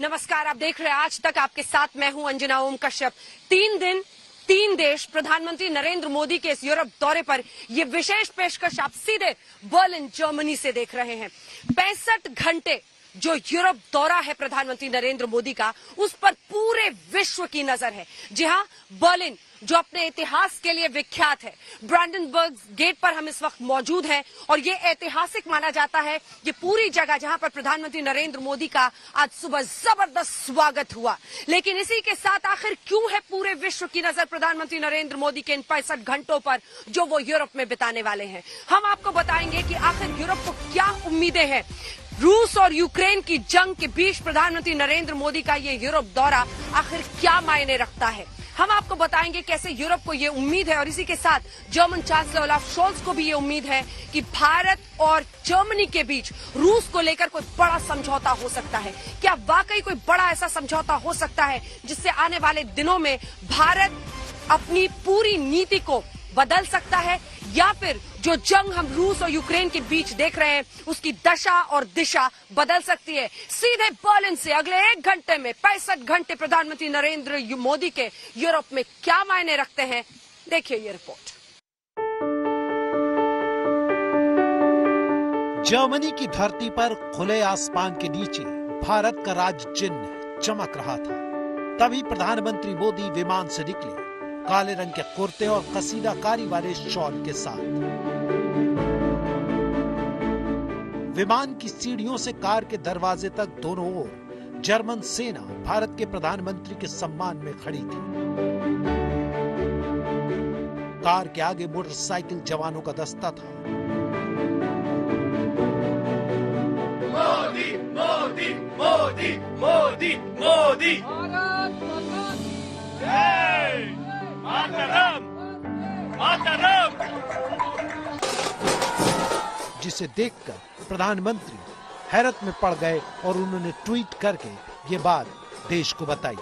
नमस्कार, आप देख रहे हैं आज तक। आपके साथ मैं हूं अंजना ओम कश्यप। 3 दिन 3 देश, प्रधानमंत्री नरेंद्र मोदी के इस यूरोप दौरे पर ये विशेष पेशकश आप सीधे बर्लिन जर्मनी से देख रहे हैं। 65 घंटे जो यूरोप दौरा है प्रधानमंत्री नरेंद्र मोदी का, उस पर पूरे विश्व की नजर है। जी हां, बर्लिन जो अपने इतिहास के लिए विख्यात है, ब्रांडेनबर्ग गेट पर हम इस वक्त मौजूद हैं और ये ऐतिहासिक माना जाता है। ये पूरी जगह जहां पर प्रधानमंत्री नरेंद्र मोदी का आज सुबह जबरदस्त स्वागत हुआ। लेकिन इसी के साथ आखिर क्यों है पूरे विश्व की नजर प्रधानमंत्री नरेंद्र मोदी के इन 65 घंटों पर जो वो यूरोप में बिताने वाले हैं? हम आपको बताएंगे कि आखिर यूरोप को क्या उम्मीदें हैं। रूस और यूक्रेन की जंग के बीच प्रधानमंत्री नरेंद्र मोदी का ये यूरोप दौरा आखिर क्या मायने रखता है। हम आपको बताएंगे कैसे यूरोप को ये उम्मीद है और इसी के साथ जर्मन चांसलर ओलाफ शोल्ज को भी ये उम्मीद है कि भारत और जर्मनी के बीच रूस को लेकर कोई बड़ा समझौता हो सकता है। क्या वाकई कोई बड़ा ऐसा समझौता हो सकता है जिससे आने वाले दिनों में भारत अपनी पूरी नीति को बदल सकता है, या फिर जो जंग हम रूस और यूक्रेन के बीच देख रहे हैं उसकी दशा और दिशा बदल सकती है। सीधे बर्लिन से अगले 1 घंटे में 65 घंटे प्रधानमंत्री नरेंद्र मोदी के यूरोप में क्या मायने रखते हैं, देखिए ये रिपोर्ट। जर्मनी की धरती पर खुले आसमान के नीचे भारत का राज चिन्ह चमक रहा था। तभी प्रधानमंत्री मोदी विमान से निकले, काले रंग के कुर्ते और कसीदाकारी वाले शॉल के साथ। विमान की सीढ़ियों से कार के दरवाजे तक दोनों ओर जर्मन सेना भारत के प्रधानमंत्री के सम्मान में खड़ी थी। कार के आगे मोटरसाइकिल जवानों का दस्ता था। मोदी मोदी मोदी मोदी मोदी मातरम मातरम। जिसे देखकर प्रधानमंत्री हैरत में पड़ गए और उन्होंने ट्वीट करके ये बात देश को बताई।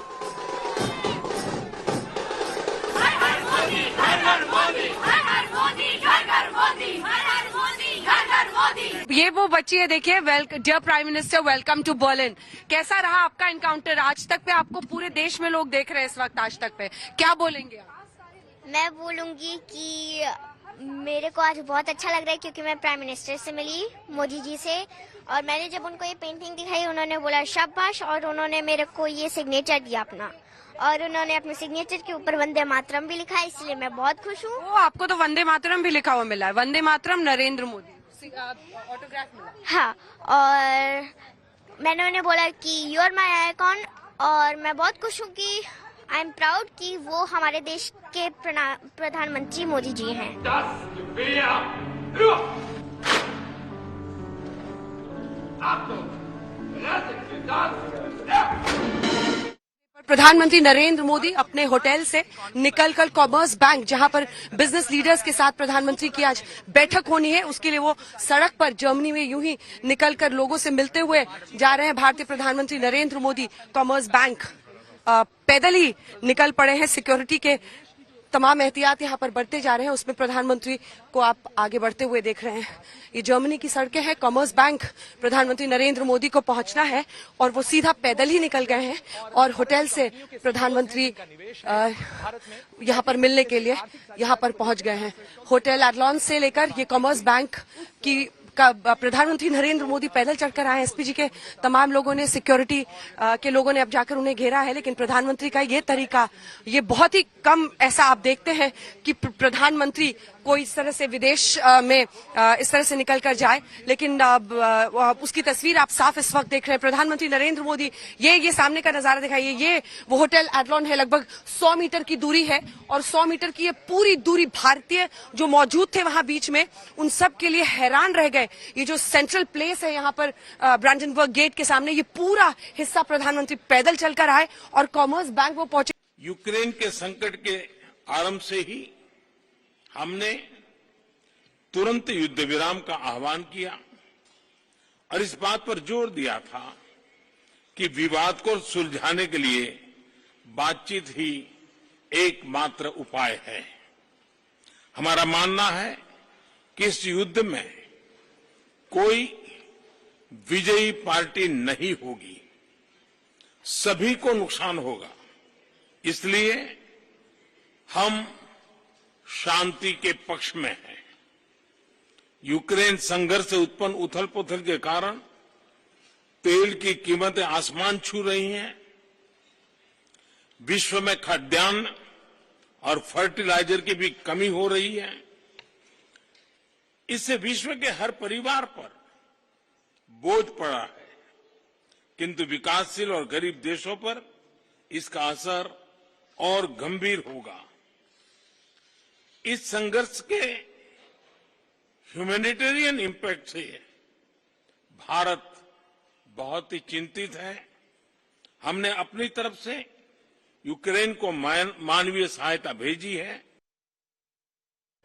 हर हर मोदी, हर हर मोदी, हर हर मोदी, हर हर मोदी, हर हर मोदी, हर हर मोदी। ये वो बच्ची है, देखिए। Dear prime minister, welcome to Berlin. कैसा रहा आपका इनकाउंटर आज तक पे? आपको पूरे देश में लोग देख रहे हैं इस वक्त आज तक पे, क्या बोलेंगे आप? मैं बोलूंगी कि मेरे को आज बहुत अच्छा लग रहा है क्योंकि मैं प्राइम मिनिस्टर से मिली, मोदी जी से, और मैंने जब उनको ये पेंटिंग दिखाई उन्होंने बोला शाबाश, और उन्होंने मेरे को ये सिग्नेचर दिया अपना, और उन्होंने अपने सिग्नेचर के ऊपर वंदे मातरम भी लिखा है, इसलिए मैं बहुत खुश हूँ। आपको तो वंदे मातरम भी लिखा हुआ मिला है, वंदे मातरम नरेंद्र मोदी ऑटोग्राफ मिला। हाँ, और मैंने उन्हें बोला कि यू आर माई आइकॉन, और मैं बहुत खुश हूँ कि आई एम प्राउड कि वो हमारे देश के प्रधानमंत्री मोदी जी हैं। प्रधानमंत्री नरेंद्र मोदी अपने होटल से निकलकर कॉमर्स बैंक, जहां पर बिजनेस लीडर्स के साथ प्रधानमंत्री की आज बैठक होनी है, उसके लिए वो सड़क पर जर्मनी में यूं ही निकलकर लोगों से मिलते हुए जा रहे हैं। भारतीय प्रधानमंत्री नरेंद्र मोदी कॉमर्स बैंक पैदल ही निकल पड़े हैं। सिक्योरिटी के तमाम एहतियात यहाँ पर बढ़ते जा रहे हैं, उसमें प्रधानमंत्री को आप आगे बढ़ते हुए देख रहे हैं। ये जर्मनी की सड़कें हैं। कॉमर्स बैंक प्रधानमंत्री नरेंद्र मोदी को पहुंचना है और वो सीधा पैदल ही निकल गए हैं और होटल से प्रधानमंत्री यहाँ पर मिलने के लिए यहाँ पर पहुंच गए हैं। होटल एडलॉन से लेकर ये कॉमर्स बैंक की प्रधानमंत्री नरेंद्र मोदी पैदल चढ़कर आए। एसपीजी के तमाम लोगों ने, सिक्योरिटी के लोगों ने अब जाकर उन्हें घेरा है, लेकिन प्रधानमंत्री का ये तरीका, ये बहुत ही कम ऐसा आप देखते हैं कि प्रधानमंत्री कोई इस तरह से विदेश में इस तरह से निकल कर जाए, लेकिन उसकी तस्वीर आप साफ इस वक्त देख रहे हैं। प्रधानमंत्री नरेंद्र मोदी, ये सामने का नजारा दिखाइए, ये वो होटल एडलॉन है, लगभग 100 मीटर की दूरी है और 100 मीटर की ये पूरी दूरी भारतीय जो मौजूद थे वहां बीच में, उन सब के लिए हैरान रह गए। ये जो सेंट्रल प्लेस है यहाँ पर ब्रांडेनबर्ग गेट के सामने, ये पूरा हिस्सा प्रधानमंत्री पैदल चलकर आए और कॉमर्स बैंक वो पहुंचे। यूक्रेन के संकट के आरंभ से ही हमने तुरंत युद्ध विराम का आह्वान किया और इस बात पर जोर दिया था कि विवाद को सुलझाने के लिए बातचीत ही एकमात्र उपाय है। हमारा मानना है कि इस युद्ध में कोई विजयी पार्टी नहीं होगी। सभी को नुकसान होगा। इसलिए हम शांति के पक्ष में हैं। यूक्रेन संघर्ष से उत्पन्न उथल-पुथल के कारण तेल की कीमतें आसमान छू रही हैं। विश्व में खाद्यान्न और फर्टिलाइजर की भी कमी हो रही है। इससे विश्व के हर परिवार पर बोझ पड़ा है, किंतु विकासशील और गरीब देशों पर इसका असर और गंभीर होगा। इस संघर्ष के ह्यूमैनिटेरियन इम्पैक्ट से भारत बहुत ही चिंतित है। हमने अपनी तरफ से यूक्रेन को मानवीय सहायता भेजी है।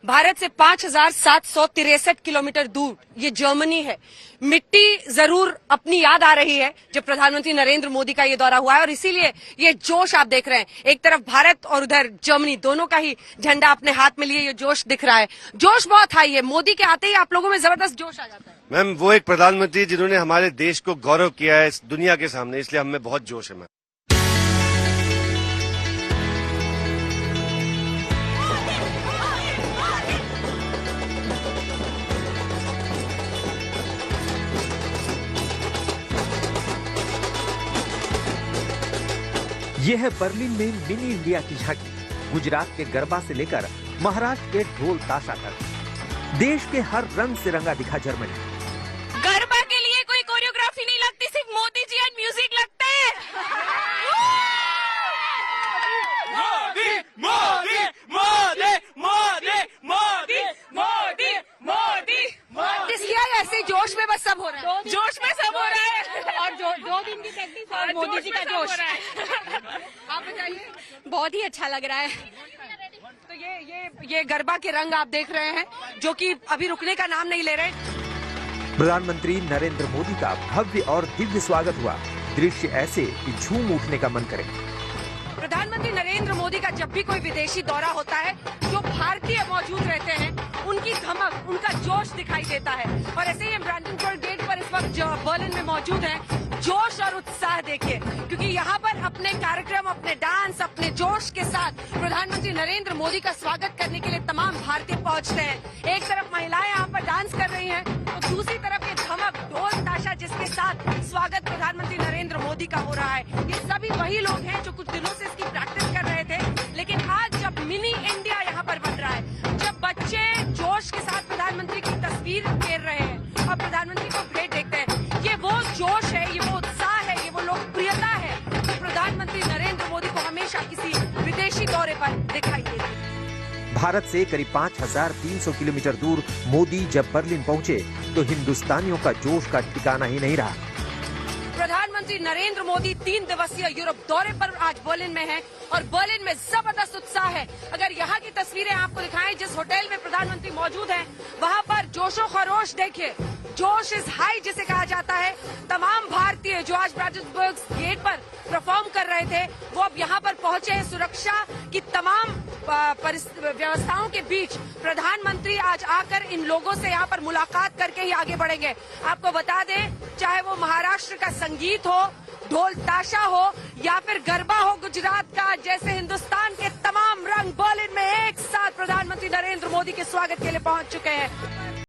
भारत से 5,763 किलोमीटर दूर ये जर्मनी है। मिट्टी जरूर अपनी याद आ रही है जब प्रधानमंत्री नरेंद्र मोदी का ये दौरा हुआ है, और इसीलिए ये जोश आप देख रहे हैं। एक तरफ भारत और उधर जर्मनी, दोनों का ही झंडा अपने हाथ में लिए ये जोश दिख रहा है। जोश बहुत हाई है। मोदी के आते ही आप लोगों में जबरदस्त जोश आ जाता है। मैम, वो एक प्रधानमंत्री जिन्होंने हमारे देश को गौरव किया है इस दुनिया के सामने, इसलिए हमें बहुत जोश है। मैम, यह है बर्लिन में मिनी इंडिया की झांकी। गुजरात के गरबा से लेकर महाराष्ट्र के ढोल ताशा तक देश के हर रंग से रंगा दिखा जर्मनी। गरबा के लिए कोई कोरियोग्राफी नहीं लगती, सिर्फ मोदी जी एंड म्यूजिक लगता है। मोदी मोदी मोदी मोदी मोदी मोदी मोदी मोदी ऐसे जोश में बस सब हो रहा है। जोश में सब हो रहा है। और 2 दिन की प्रैक्टिस और मोदी जी का जोश। आप बताइए। बहुत ही अच्छा लग रहा है। तो ये गरबा के रंग आप देख रहे हैं जो कि अभी रुकने का नाम नहीं ले रहे। प्रधानमंत्री नरेंद्र मोदी का भव्य और दिव्य स्वागत हुआ। दृश्य ऐसे कि झूम उठने का मन करे। प्रधानमंत्री नरेंद्र मोदी का जब भी कोई विदेशी दौरा होता है, जो भारतीय मौजूद रहते हैं, उनकी धमक, उनका जोश दिखाई देता है। और ऐसे ही हम ब्रांडेनबर्ग गेट पर इस वक्त बर्लिन में मौजूद हैं। जोश और उत्साह देखिए, क्योंकि यहाँ पर अपने कार्यक्रम, अपने डांस, अपने जोश के साथ प्रधानमंत्री नरेंद्र मोदी का स्वागत करने के लिए तमाम भारतीय पहुँचते हैं। एक तरफ महिलाएं यहाँ पर डांस कर रही हैं, तो दूसरी तरफ ये धमक, ढोल ताशा जिसके साथ स्वागत प्रधानमंत्री नरेंद्र मोदी का हो रहा है। ये सभी वही लोग हैं जो कुछ दिनों से इसकी प्रैक्टिस कर रहे थे, लेकिन आज जब मिनी इंडिया यहाँ पर बन रहा है, जब बच्चे जोश के साथ प्रधानमंत्री की तस्वीर घेर रहे हैं और प्रधानमंत्री को भेंट देखते हैं, ये वो जोश है, ये वो उत्साह है, ये वो लोकप्रियता है जो प्रधानमंत्री नरेंद्र मोदी को हमेशा किसी विदेशी दौरे पर दिखाई देती है। भारत से करीब 5,300 किलोमीटर दूर मोदी जब बर्लिन पहुंचे तो हिंदुस्तानियों का जोश का ठिकाना ही नहीं रहा। प्रधानमंत्री नरेंद्र मोदी 3 दिवसीय यूरोप दौरे पर आज बर्लिन में हैं और बर्लिन में जबरदस्त उत्साह है। अगर यहाँ की तस्वीरें आपको दिखाएं, जिस होटल में प्रधानमंत्री मौजूद हैं, वहाँ पर जोशो खरोश देखिए। जोश इज हाई जिसे कहा जाता है। तमाम भारतीय जो आज ब्रांडेनबर्ग गेट पर परफॉर्म कर रहे थे, वो अब यहाँ पर पहुंचे हैं। सुरक्षा की तमाम व्यवस्थाओं के बीच प्रधानमंत्री आज आकर इन लोगों से यहाँ पर मुलाकात करके ही आगे बढ़ेंगे। आपको बता दें, चाहे वो महाराष्ट्र का संगीत हो, ढोल ताशा हो या फिर गरबा हो गुजरात का, जैसे हिंदुस्तान के तमाम रंग बर्लिन में एक साथ प्रधानमंत्री नरेंद्र मोदी के स्वागत के लिए पहुंच चुके हैं।